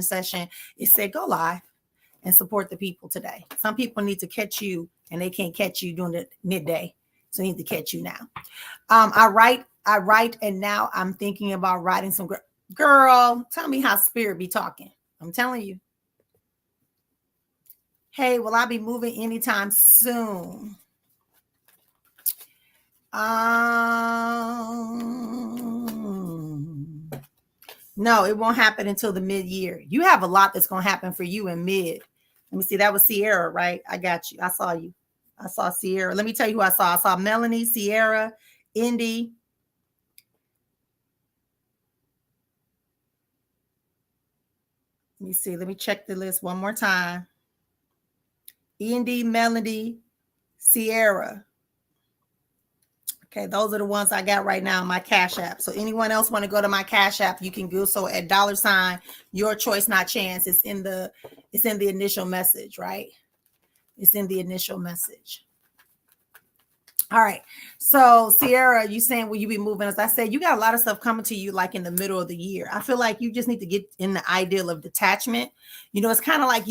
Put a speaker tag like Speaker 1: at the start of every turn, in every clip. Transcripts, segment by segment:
Speaker 1: session, it said go live and support the people today. Some people need to catch you and they can't catch you during the midday. So they need to catch you now. I write, and now I'm thinking about writing some girl, tell me how spirit be talking. I'm telling you. Hey, will I be moving anytime soon? No, it won't happen until the mid-year. You have a lot that's going to happen for you in mid. Let me see. That was Sierra, right? I got you. I saw you. I saw Sierra. Let me tell you who I saw. I saw Melanie, Sierra, Indy. Let me see. Let me check the list one more time. Indy, Melanie, Sierra. Okay, those are the ones I got right now in my Cash App. So anyone else want to go to my Cash App, you can do so at $ your choice, not chance. It's in the initial message, right? It's in the initial message. All right. So Sierra, you saying will you be moving? As I said, you got a lot of stuff coming to you like in the middle of the year. I feel like you just need to get in the ideal of detachment. You know, it's kind of like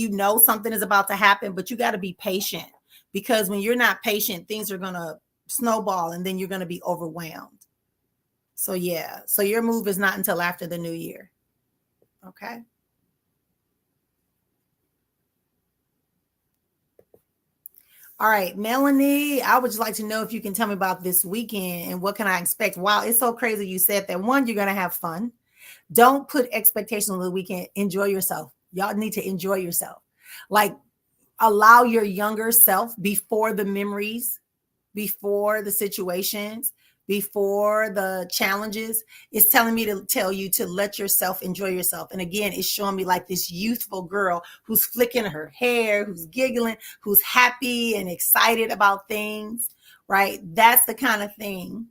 Speaker 1: something is about to happen, but you got to be patient, because when you're not patient, things are gonna snowball and then you're going to be overwhelmed. So yeah, so your move is not until after the new year. Okay. All right, Melanie, I would just like to know if you can tell me about this weekend and what can I expect. Wow, it's so crazy you said that. One, you're going to have fun. Don't put expectations on the weekend. Enjoy yourself. Y'all need to enjoy yourself. Like, allow your younger self, before the memories, before the situations, before the challenges, it's telling me to tell you to let yourself enjoy yourself. And again, it's showing me like this youthful girl who's flicking her hair, who's giggling, who's happy and excited about things, right? That's the kind of thing.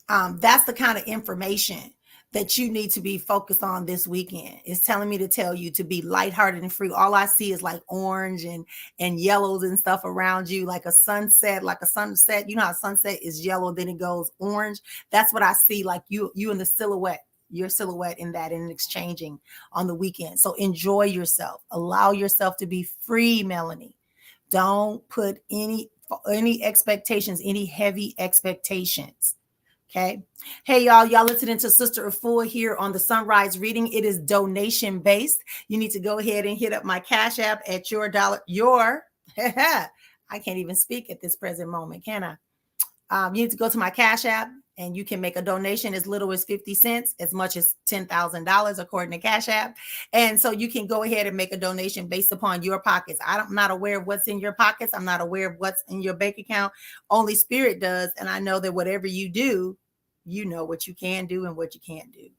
Speaker 1: That's the kind of information that you need to be focused on this weekend. It's telling me to tell you to be lighthearted and free. All I see is like orange and yellows and stuff around you, like a sunset. You know how sunset is yellow, then it goes orange. That's what I see, like you in the silhouette, your silhouette in that, and exchanging on the weekend. So enjoy yourself. Allow yourself to be free, Melanie. Don't put any expectations, any heavy expectations. Okay. Hey, y'all listening to Sister Efua here on the Sunrise Reading. It is donation based. You need to go ahead and hit up my Cash App at your dollar. I can't even speak at this present moment, can I? You need to go to my Cash App and you can make a donation as little as 50 cents, as much as $10,000 according to Cash App. And so you can go ahead and make a donation based upon your pockets. I'm not aware of what's in your pockets. I'm not aware of what's in your bank account. Only Spirit does. And I know that whatever you do, you know what you can do and what you can't do.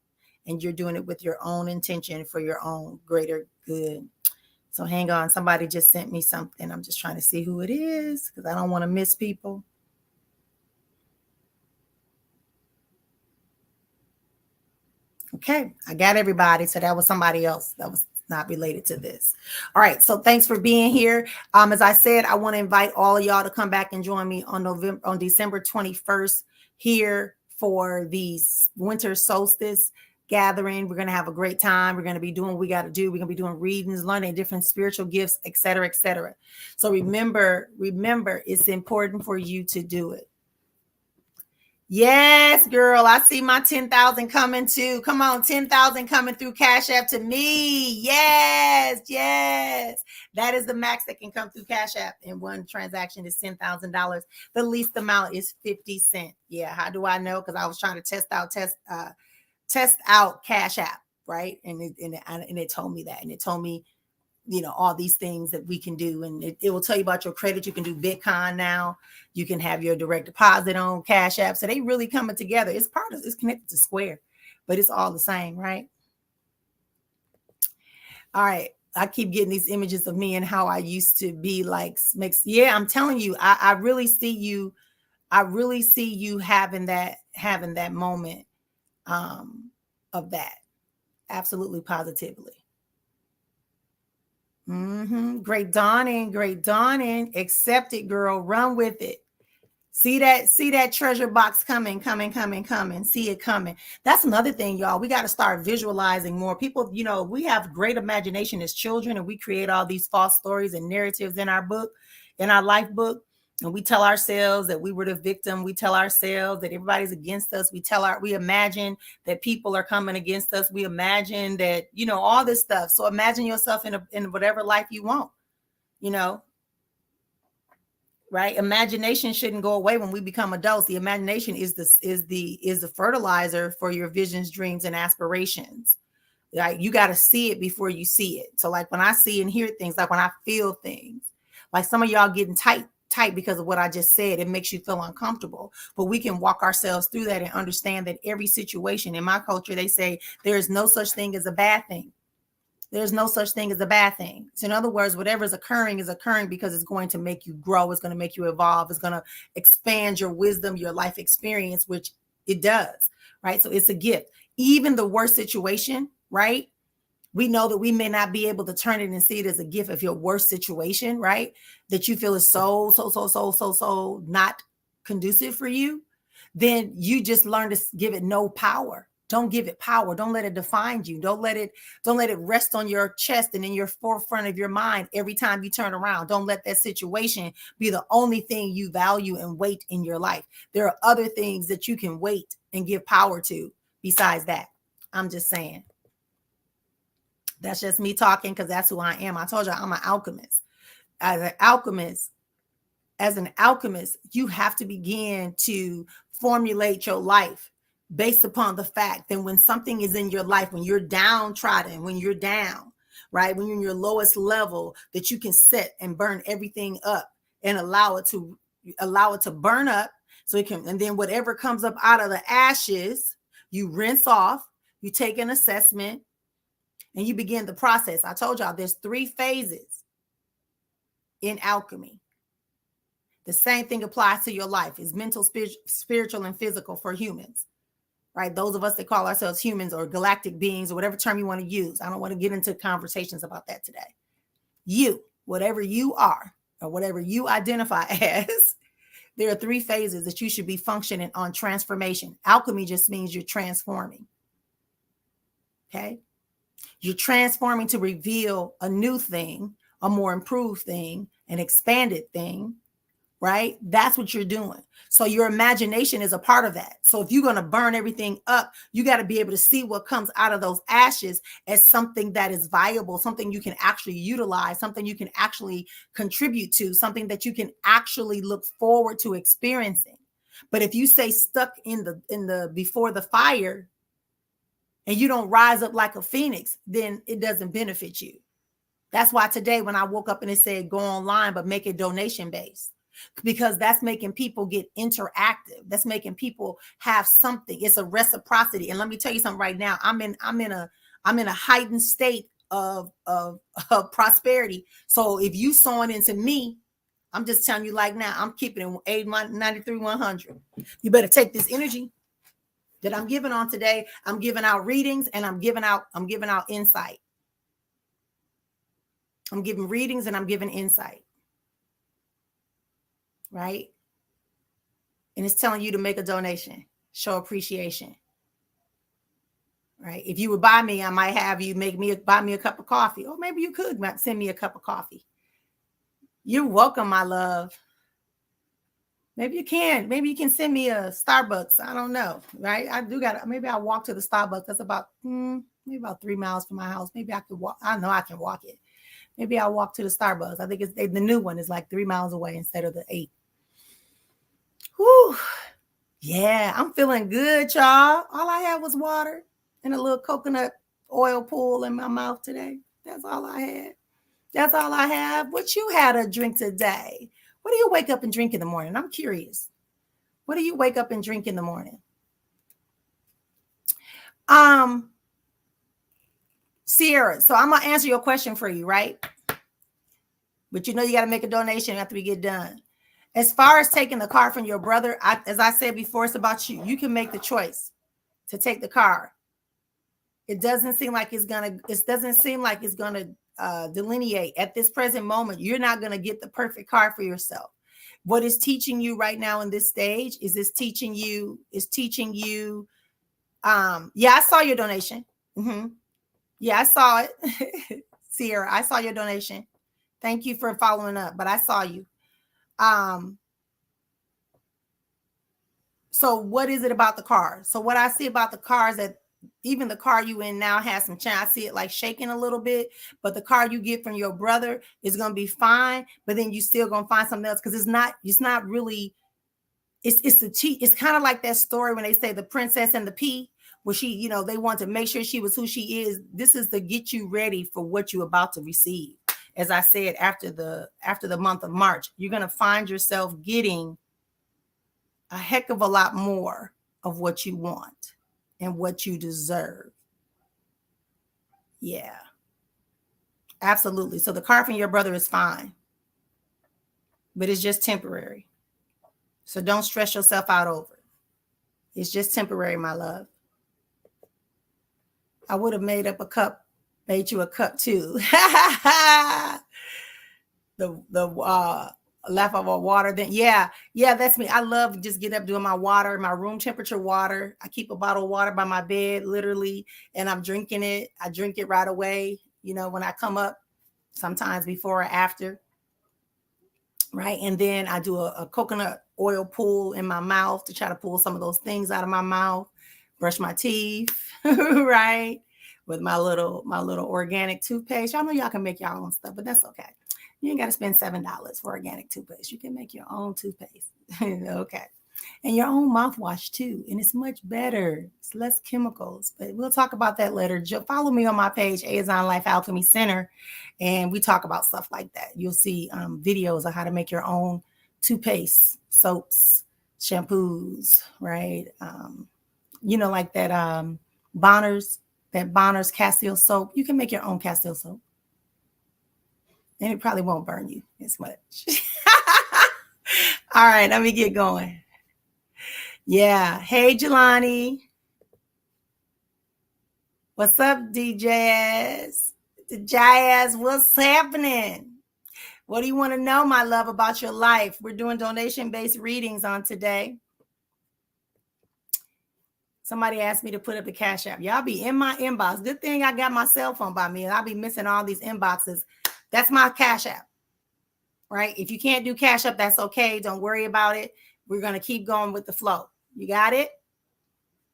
Speaker 1: And you're doing it with your own intention for your own greater good. So hang on. Somebody just sent me something. I'm just trying to see who it is because I don't want to miss people. Okay, I got everybody. So that was somebody else that was not related to this. All right, so thanks for being here. As I said, I want to invite all of y'all to come back and join me on December 21st here for the winter solstice gathering. We're going to have a great time. We're going to be doing what we got to do. We're going to be doing readings, learning different spiritual gifts, etc., etc. So remember, it's important for you to do it. Yes, girl. I see my 10,000 coming too. Come on, 10,000 coming through Cash App to me. Yes. That is the max that can come through Cash App in one transaction is $10,000. The least amount is 50 cents. Yeah. How do I know? Because I was trying to test out Cash App, right? And it told me that, and it told me, all these things that we can do. And it will tell you about your credit. You can do Bitcoin now. You can have your direct deposit on Cash App. So they really coming together. It's connected to Square, but it's all the same, right? All right. I keep getting these images of me and how I used to be like, yeah, I'm telling you, I really see you. I really see you having that moment of that. Absolutely, positively. Great dawning. Accept it, girl. Run with it. See that treasure box coming. See it coming. That's another thing, y'all. We got to start visualizing more. People, we have great imagination as children, and we create all these false stories and narratives in our book, in our life book. And we tell ourselves that we were the victim. We tell ourselves that everybody's against us. We imagine that people are coming against us. We imagine that, all this stuff. So imagine yourself in whatever life you want, right? Imagination shouldn't go away when we become adults. The imagination is the fertilizer for your visions, dreams, and aspirations. Like, you got to see it before you see it. So like when I see and hear things, like when I feel things, like some of y'all getting tight because of what I just said, it makes you feel uncomfortable. But we can walk ourselves through that and understand that every situation, in my culture, they say there is no such thing as a bad thing. There's no such thing as a bad thing. So in other words, whatever is occurring because it's going to make you grow. It's going to make you evolve. It's going to expand your wisdom, your life experience, which it does, right? So it's a gift. Even the worst situation, right? We know that we may not be able to turn it and see it as a gift if your worst situation, right? That you feel is so not conducive for you. Then you just learn to give it no power. Don't give it power. Don't let it define you. Don't let it rest on your chest and in your forefront of your mind every time you turn around. Don't let that situation be the only thing you value and weight in your life. There are other things that you can weight and give power to besides that. I'm just saying. That's just me talking because that's who I am. I told you I'm an alchemist. As an alchemist, you have to begin to formulate your life based upon the fact that when something is in your life, when you're downtrodden, when you're down, right, when you're in your lowest level, that you can sit and burn everything up and allow it to burn up, so it can, and then whatever comes up out of the ashes, you rinse off, you take an assessment, and you begin the process. I told y'all there's 3 phases in alchemy. The same thing applies to your life. It's mental, spiritual, and physical for humans. Right? Those of us that call ourselves humans or galactic beings or whatever term you want to use. I don't want to get into conversations about that today. You, whatever you are or whatever you identify as, there are 3 phases that you should be functioning on transformation. Alchemy just means you're transforming. Okay? You're transforming to reveal a new thing, a more improved thing, an expanded thing. Right? That's what you're doing. So your imagination is a part of that. So if you're going to burn everything up, you got to be able to see what comes out of those ashes as something that is viable, something you can actually utilize, something you can actually contribute to, something that you can actually look forward to experiencing. But if you stay stuck in the before the fire and you don't rise up like a phoenix, then it doesn't benefit you. That's why today when I woke up and it said go online, but make it donation based. Because that's making people get interactive. That's making people have something. It's a reciprocity. And let me tell you something right now. I'm in a heightened state of prosperity. So if you sewing into me, I'm just telling you like now, I'm keeping it 93-100. You better take this energy that I'm giving on today. I'm giving out readings and I'm giving out insight. I'm giving readings and I'm giving insight. Right? And it's telling you to make a donation, show appreciation. Right? If you would buy me, I might have you buy me a cup of coffee. Or maybe you could send me a cup of coffee. You're welcome, my love. Maybe you can send me a Starbucks. I don't know. Right? Maybe I'll walk to the Starbucks. That's about maybe about 3 miles from my house. Maybe I could walk. I know I can walk it. Maybe I'll walk to the Starbucks. I think the new one is like 3 miles away instead of the 8. Whew. Yeah, I'm feeling good, y'all. All I had was water and a little coconut oil pool in my mouth today. That's all I had. That's all I have. What you had to drink today? What do you wake up and drink in the morning? I'm curious. What do you wake up and drink in the morning? Sierra, so I'm going to answer your question for you, right? But you know you got to make a donation after we get done. As far as taking the car from your brother, as I said before, it's about you. You can make the choice to take the car. It doesn't seem like it's gonna delineate at this present moment. You're not gonna get the perfect car for yourself. What is teaching you right now in this stage is yeah, I saw your donation. Yeah, I saw it. Sierra, I saw your donation. Thank you for following up, but I saw you. So what is it about the car? So what I see about the car is that even the car you in now has some chance. I see it like shaking a little bit, but the car you get from your brother is going to be fine. But then you still going to find something else, because it's not really, it's the cheat. It's kind of like that story when they say the princess and the pea, where she, you know, they want to make sure she was who she is. This is to get you ready for what you're about to receive. As I said, after the month of March, you're going to find yourself getting a heck of a lot more of what you want and what you deserve. Yeah, absolutely. So the car from your brother is fine, but it's just temporary. So don't stress yourself out over it. It's just temporary, my love. I would have made you a cup too. the laugh of water. Then yeah, that's me. I love just getting up doing my water, my room temperature water. I keep a bottle of water by my bed, literally, and I'm drinking it. I drink it right away. You know, when I come up, sometimes before or after. Right. And then I do a coconut oil pull in my mouth to try to pull some of those things out of my mouth, brush my teeth, right. With my little organic toothpaste. Y'all know y'all can make your own stuff, but that's okay. You ain't got to spend $7 for organic toothpaste. You can make your own toothpaste. Okay. And your own mouthwash too. And it's much better. It's less chemicals. But we'll talk about that later. Follow me on my page, Azon Life Alchemy Center. And we talk about stuff like that. You'll see videos of how to make your own toothpaste, soaps, shampoos, right? You know, like that Bonner's Castile soap. You can make your own Castile soap. And it probably won't burn you as much. All right, let me get going. Yeah. Hey, Jelani. What's up, DJs? The Jazz, what's happening? What do you want to know, my love, about your life? We're doing donation-based readings on today. Somebody asked me to put up the Cash App. Y'all be in my inbox. Good thing I got my cell phone by me, and I'll be missing all these inboxes. That's my Cash App, right? If you can't do Cash App, that's okay. Don't worry about it. We're going to keep going with the flow. You got it?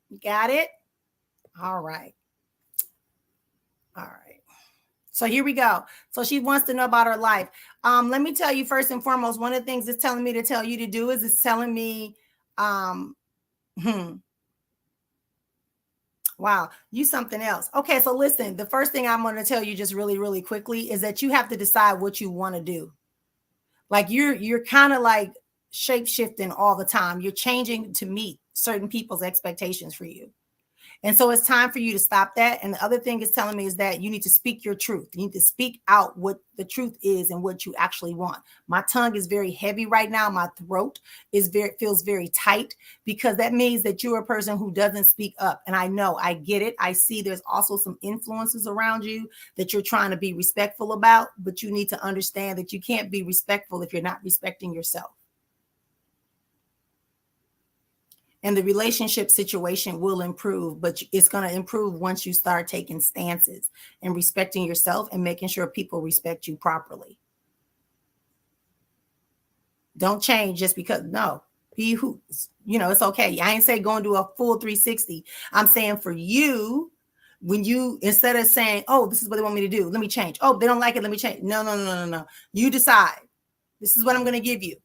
Speaker 1: You got it? All right. All right. So here we go. So she wants to know about her life. Let me tell you first and foremost, one of the things it's telling me to tell you to do is it's telling me, wow, you something else. Okay, so listen, the first thing I'm going to tell you just really, really quickly is that you have to decide what you want to do. Like you're kind of like shape-shifting all the time. You're changing to meet certain people's expectations for you. And so it's time for you to stop that. And the other thing it's telling me is that you need to speak your truth. You need to speak out what the truth is and what you actually want. My tongue is very heavy right now. My throat feels very tight, because that means that you're a person who doesn't speak up. And I know, I get it. I see there's also some influences around you that you're trying to be respectful about, but you need to understand that you can't be respectful if you're not respecting yourself. And the relationship situation will improve, but it's going to improve once you start taking stances and respecting yourself and making sure people respect you properly. Don't change just because, no, be who, it's okay. I ain't say go and do a full 360. I'm saying for you, when you, instead of saying, oh, this is what they want me to do, let me change. Oh, they don't like it, let me change. No. You decide. This is what I'm going to give you.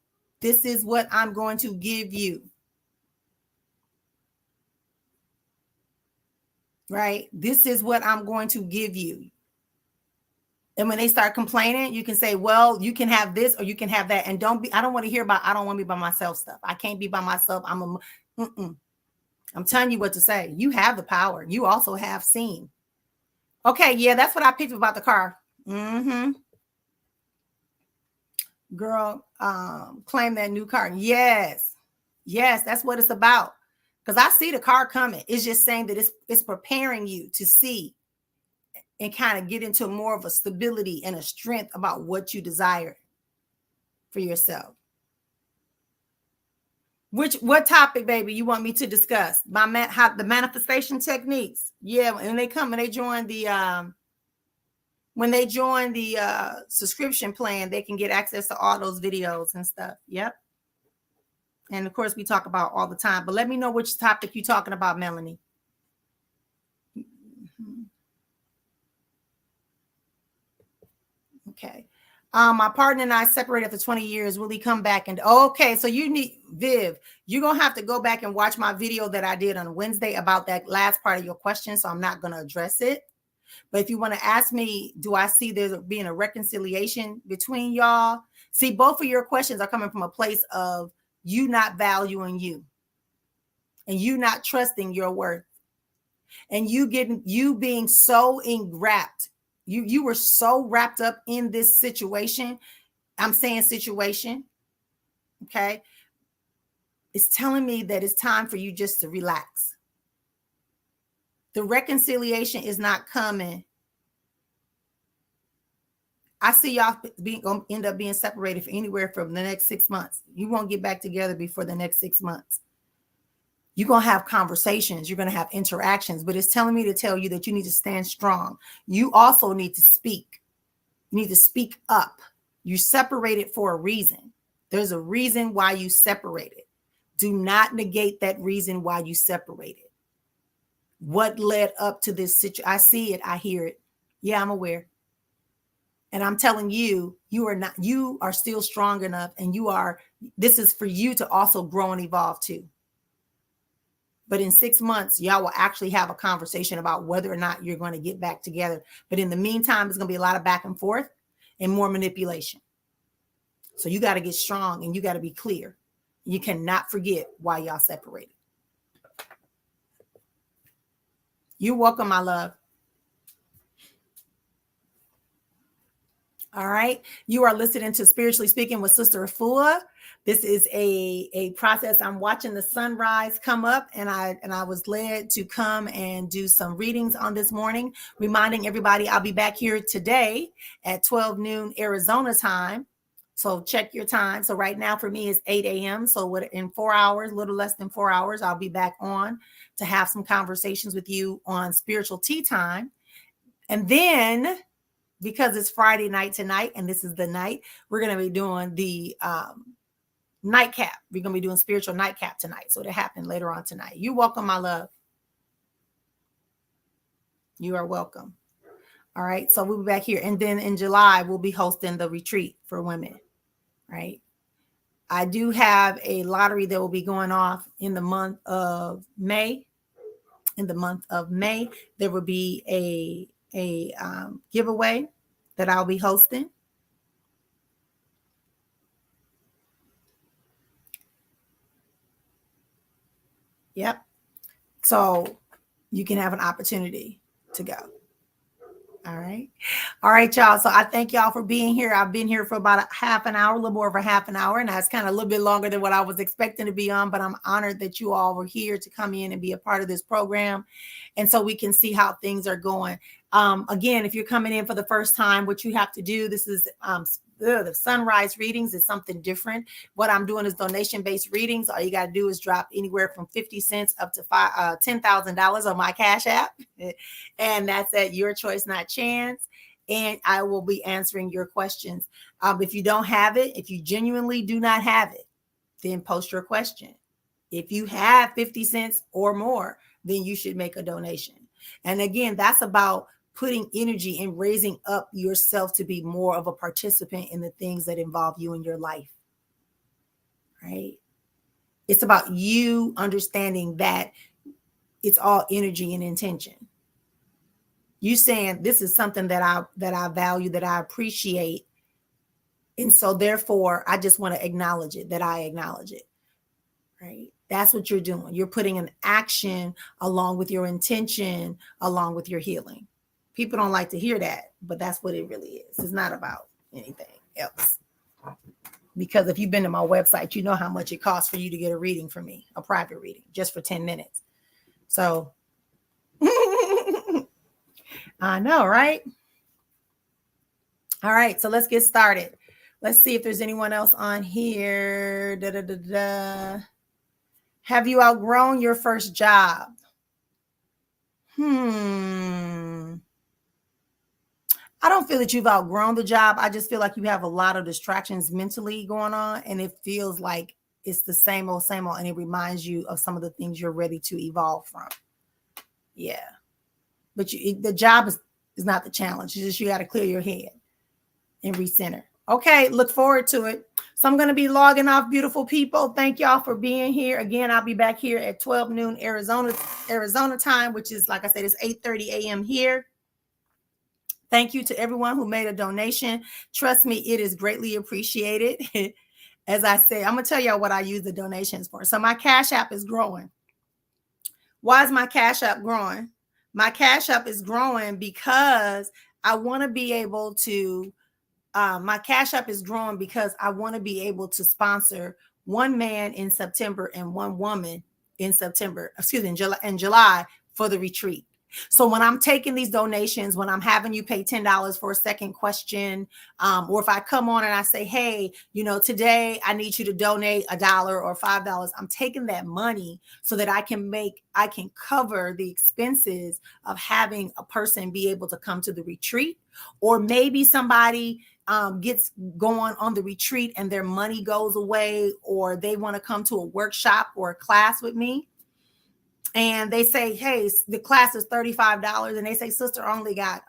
Speaker 1: This is what I'm going to give you. Right? This is what I'm going to give you. And when they start complaining, you can say, well, you can have this or you can have that. And I don't want to hear about, I don't want to be by myself stuff. I can't be by myself. I'm telling you what to say. You have the power. You also have seen. Okay. Yeah. That's what I picked about the car. Girl, claim that new car. Yes. That's what it's about. Because I see the car coming. It's just saying that it's preparing you to see and kind of get into more of a stability and a strength about what you desire for yourself. What topic, baby, you want me to discuss? The manifestation techniques. Yeah, and they come and they join the when they join the subscription plan, they can get access to all those videos and stuff. Yep. And of course, we talk about all the time. But let me know which topic you're talking about, Melanie. Okay. My partner and I separated after 20 years. Will he come back? And okay, so you need Viv, you're gonna have to go back and watch my video that I did on Wednesday about that last part of your question. So I'm not gonna address it. But if you want to ask me, do I see there being a reconciliation between y'all? See, both of your questions are coming from a place of you not valuing you and you not trusting your worth and you being so enwrapped. You were so wrapped up in this situation. I'm saying situation. Okay. It's telling me that it's time for you just to relax. The reconciliation is not coming. I see y'all gonna end up being separated for anywhere from the next 6 months. You won't get back together before the next 6 months. You're going to have conversations. You're going to have interactions, but it's telling me to tell you that you need to stand strong. You also need to speak. You need to speak up. You separated for a reason. There's a reason why you separated. Do not negate that reason why you separated. What led up to this situation? I see it. I hear it. Yeah, I'm aware. And I'm telling you, you are still strong enough, and this is for you to also grow and evolve too. But in 6 months, y'all will actually have a conversation about whether or not you're going to get back together. But in the meantime, there's going to be a lot of back and forth and more manipulation. So you got to get strong and you got to be clear. You cannot forget why y'all separated. You're welcome, my love. All right. You are listening to Spiritually Speaking with Sister Efua. This is a process. I'm watching the sunrise come up, and I was led to come and do some readings on this morning, reminding everybody I'll be back here today at 12 noon Arizona time. So check your time. So right now for me is 8 a.m. So in 4 hours, a little less than 4 hours, I'll be back on to have some conversations with you on spiritual tea time. And then, because it's Friday night tonight, and this is the night, we're going to be doing the nightcap. We're going to be doing spiritual nightcap tonight. So it'll happen later on tonight. You're welcome, my love. You are welcome. All right. So we'll be back here. And then in July, we'll be hosting the retreat for women. Right. I do have a lottery that will be going off in the month of May. In the month of May, there will be a giveaway that I'll be hosting. Yep. So you can have an opportunity to go. All right. All right, y'all. So I thank y'all for being here. I've been here for about a half an hour, a little more over half an hour. And that's kind of a little bit longer than what I was expecting to be on. But I'm honored that you all were here to come in and be a part of this program. And so we can see how things are going. Again, if you're coming in for the first time, what you have to do, this is the sunrise readings is something different. What I'm doing is donation-based readings. All you got to do is drop anywhere from 50 cents up to $10,000 on my Cash App. And that's at your choice, not chance. And I will be answering your questions. If you don't have it, if you genuinely do not have it, then post your question. If you have 50 cents or more, then you should make a donation. And again, that's about putting energy and raising up yourself to be more of a participant in the things that involve you in your life. Right? It's about you understanding that it's all energy and intention. You saying this is something that I value, that I appreciate. And so therefore, I just want to acknowledge it, that I acknowledge it. Right? That's what you're doing. You're putting an action along with your intention, along with your healing. People don't like to hear that, but that's what it really is. It's not about anything else. Because if you've been to my website, you know how much it costs for you to get a reading from me, a private reading, just for 10 minutes. So I know, right? All right, so let's get started. Let's see if there's anyone else on here. Have you outgrown your first job? I don't feel that you've outgrown the job. I just feel like you have a lot of distractions mentally going on, and it feels like it's the same old, and it reminds you of some of the things you're ready to evolve from. Yeah. But the job is not the challenge. It's just you got to clear your head and recenter. Okay, look forward to it. So I'm going to be logging off, beautiful people. Thank y'all for being here. Again, I'll be back here at 12 noon Arizona time, which is, like I said, it's 8:30 a.m. here. Thank you to everyone who made a donation. Trust me, it is greatly appreciated. As I say, I'm going to tell y'all what I use the donations for. So my Cash App is growing. Why is my Cash App growing? My Cash App is growing because I want to be able to, my Cash App is growing because I want to be able to sponsor one man in September and one woman in July for the retreat. So when I'm taking these donations, when I'm having you pay $10 for a second question, or if I come on and I say, hey, today I need you to donate $1 or $5, I'm taking that money so that I can cover the expenses of having a person be able to come to the retreat, or maybe somebody gets going on the retreat and their money goes away, or they want to come to a workshop or a class with me. And they say, hey, the class is $35. And they say, sister, only got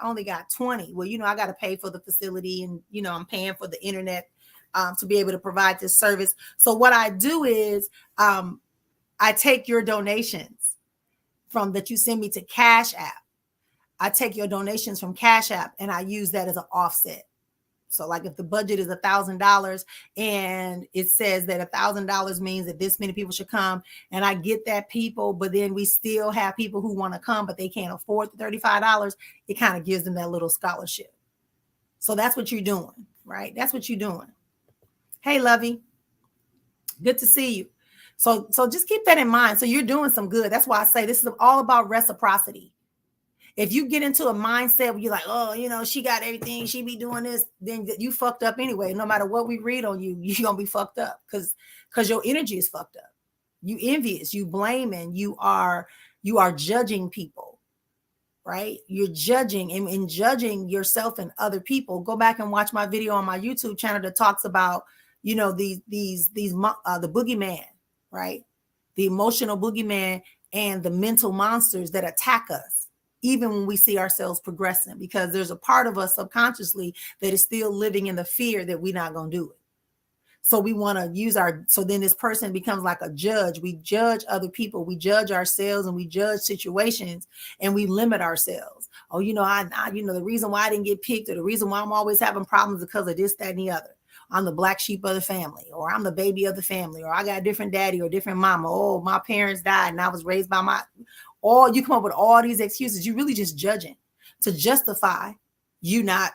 Speaker 1: 20. Well, I got to pay for the facility, and, I'm paying for the internet to be able to provide this service. So what I do is I take your donations from that you send me to Cash App. I take your donations from Cash App and I use that as an offset. So like if the budget is $1,000 and it says that $1,000 means that this many people should come, and I get that people, but then we still have people who want to come, but they can't afford the $35, it kind of gives them that little scholarship. So that's what you're doing, right? That's what you're doing. Hey, Lovey, good to see you. So just keep that in mind. So you're doing some good. That's why I say this is all about reciprocity. If you get into a mindset where you're like, oh, she got everything, she be doing this, then you fucked up anyway. No matter what we read on you, you're going to be fucked up because your energy is fucked up. You envious, you blaming, you are judging people, right? You're judging, and in judging yourself and other people. Go back and watch my video on my YouTube channel that talks about, the boogeyman, right? The emotional boogeyman and the mental monsters that attack us, even when we see ourselves progressing, because there's a part of us subconsciously that is still living in the fear that we're not going to do it. So we want to use so then this person becomes like a judge. We judge other people, we judge ourselves, and we judge situations, and we limit ourselves. Oh, the reason why I didn't get picked, or the reason why I'm always having problems because of this, that, and the other. I'm the black sheep of the family, or I'm the baby of the family, or I got a different daddy or different mama. Oh, my parents died and I was raised by you come up with all these excuses. You're really just judging to justify you not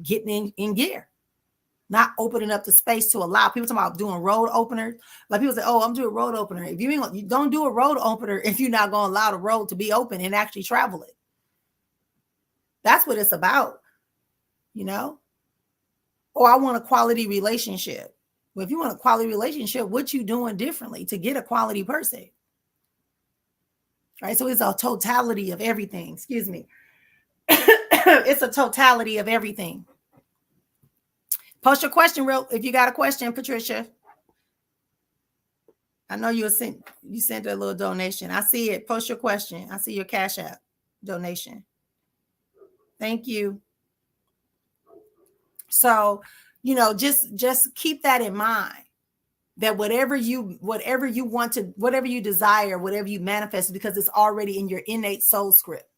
Speaker 1: getting in gear, not opening up the space to allow people. Talking about doing road openers. Like people say, oh, I'm doing a road opener. If you don't do a road opener if you're not going to allow the road to be open and actually travel it. That's what it's about, Or I want a quality relationship. Well, if you want a quality relationship, what you doing differently to get a quality person? Right? So it's a totality of everything. Excuse me. It's a totality of everything. Post your question if you got a question, Patricia. I know you sent a little donation. I see it. Post your question. I see your Cash App donation. Thank you. So, just keep that in mind, that whatever you want to, whatever you desire, whatever you manifest, because it's already in your innate soul script,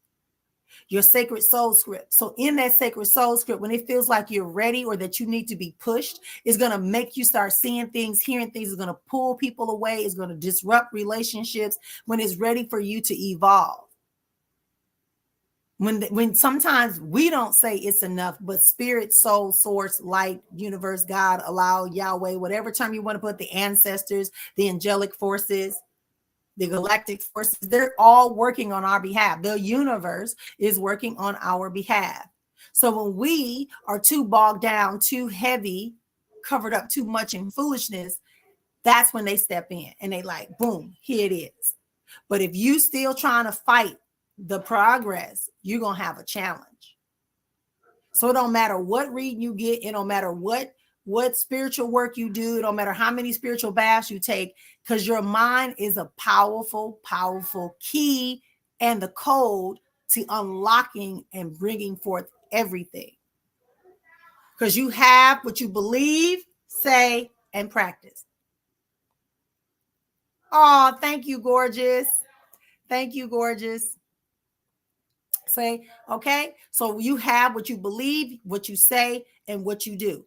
Speaker 1: your sacred soul script. So in that sacred soul script, when it feels like you're ready or that you need to be pushed, it's going to make you start seeing things, hearing things. It's going to pull people away. It's going to disrupt relationships when it's ready for you to evolve. When sometimes we don't say it's enough, but spirit, soul, source, light, universe, God, allow, Yahweh, whatever term you want to put, the ancestors, the angelic forces, the galactic forces, they're all working on our behalf. The universe is working on our behalf. So when we are too bogged down, too heavy, covered up too much in foolishness, That's when they step in and they like, boom, here it is. But if you still trying to fight the progress, you're going to have a challenge. So it don't matter what reading you get. It don't matter what spiritual work you do. It don't matter how many spiritual baths you take, because your mind is a powerful, powerful key and the code to unlocking and bringing forth everything. Because you have what you believe, say, and practice. Oh, thank you, gorgeous. Thank you, gorgeous. Say, okay, so you have what you believe, what you say, and what you do.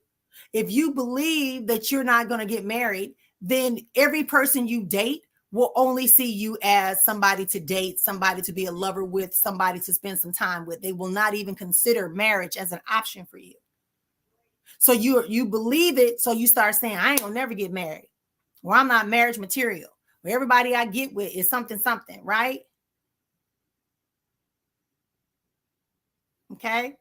Speaker 1: If you believe that you're not going to get married, then every person you date will only see you as somebody to date, somebody to be a lover with, somebody to spend some time with. They will not even consider marriage as an option for you. So you believe it, so you start saying, I ain't gonna never get married, or I'm not marriage material, or everybody I get with is something, right? Okay.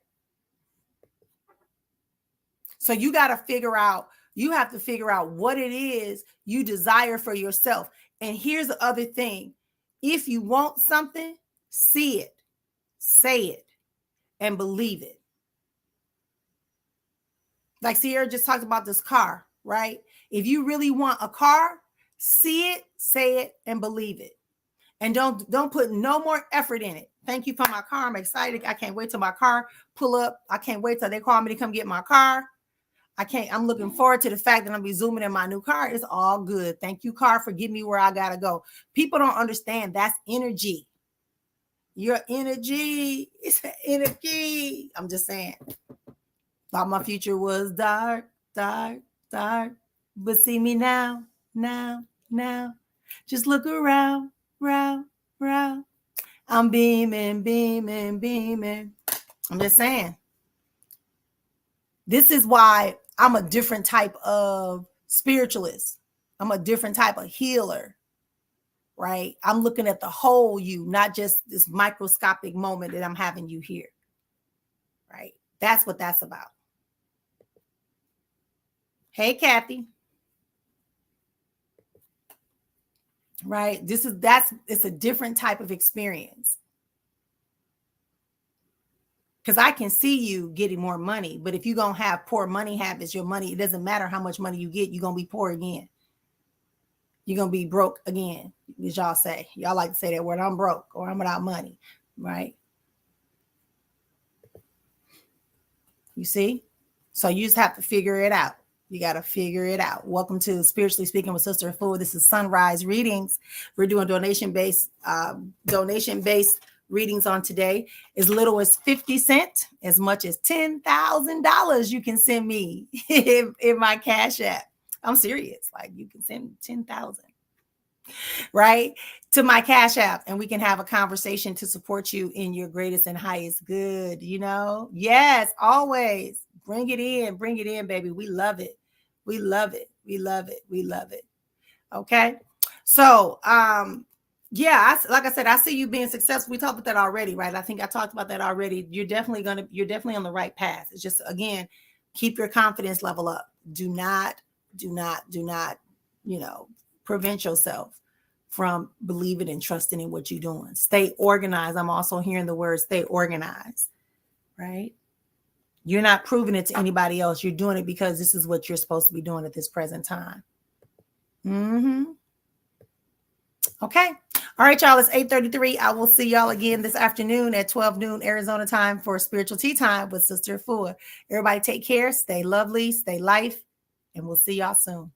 Speaker 1: So you got to figure out, you have to figure out what it is you desire for yourself. And here's the other thing. If you want something, see it, say it, and believe it. Like Sierra just talked about this car, right? If you really want a car, see it, say it, and believe it. And don't put no more effort in it. Thank you for my car. I'm excited. I can't wait till my car pull up. I can't wait till they call me to come get my car. I'm looking forward to the fact that I'm be zooming in my new car. It's all good. Thank you, car, for getting me where I gotta go. People don't understand that's energy. Your energy is energy. I'm just saying. Thought my future was dark, dark, dark. But see me now, now, now. Just look around, round, round. I'm beaming, beaming, beaming. I'm just saying. This is why I'm a different type of spiritualist. I'm a different type of healer, right? I'm looking at the whole you, not just this microscopic moment that I'm having you here, right? That's what that's about. Hey, Kathy. Right? It's a different type of experience. Because I can see you getting more money, but if you're going to have poor money habits, your money, it doesn't matter how much money you get, you're going to be poor again. You're going to be broke again, as y'all say. Y'all like to say that word, I'm broke or I'm without money, right? You see? So you just have to figure it out. You got to figure it out. Welcome to Spiritually Speaking with Sister Efua. This is Sunrise Readings. We're doing donation-based readings on today. As little as 50 cents, as much as $10,000 you can send me in my Cash App. I'm serious. Like, you can send 10,000, right, to my Cash App, and we can have a conversation to support you in your greatest and highest good. You know, yes, always bring it in, baby. We love it. We love it. We love it. We love it. Okay. So, yeah, like I said, I see you being successful. We talked about that already, right? I think I talked about that already. You're definitely on the right path. It's just, again, keep your confidence level up. Do not, prevent yourself from believing and trusting in what you're doing. Stay organized. I'm also hearing the word stay organized, right? You're not proving it to anybody else. You're doing it because this is what you're supposed to be doing at this present time. Okay. All right, y'all. It's 8:33. I will see y'all again this afternoon at 12 noon Arizona time for spiritual tea time with Sister Efua. Everybody take care. Stay lovely. Stay life. And we'll see y'all soon.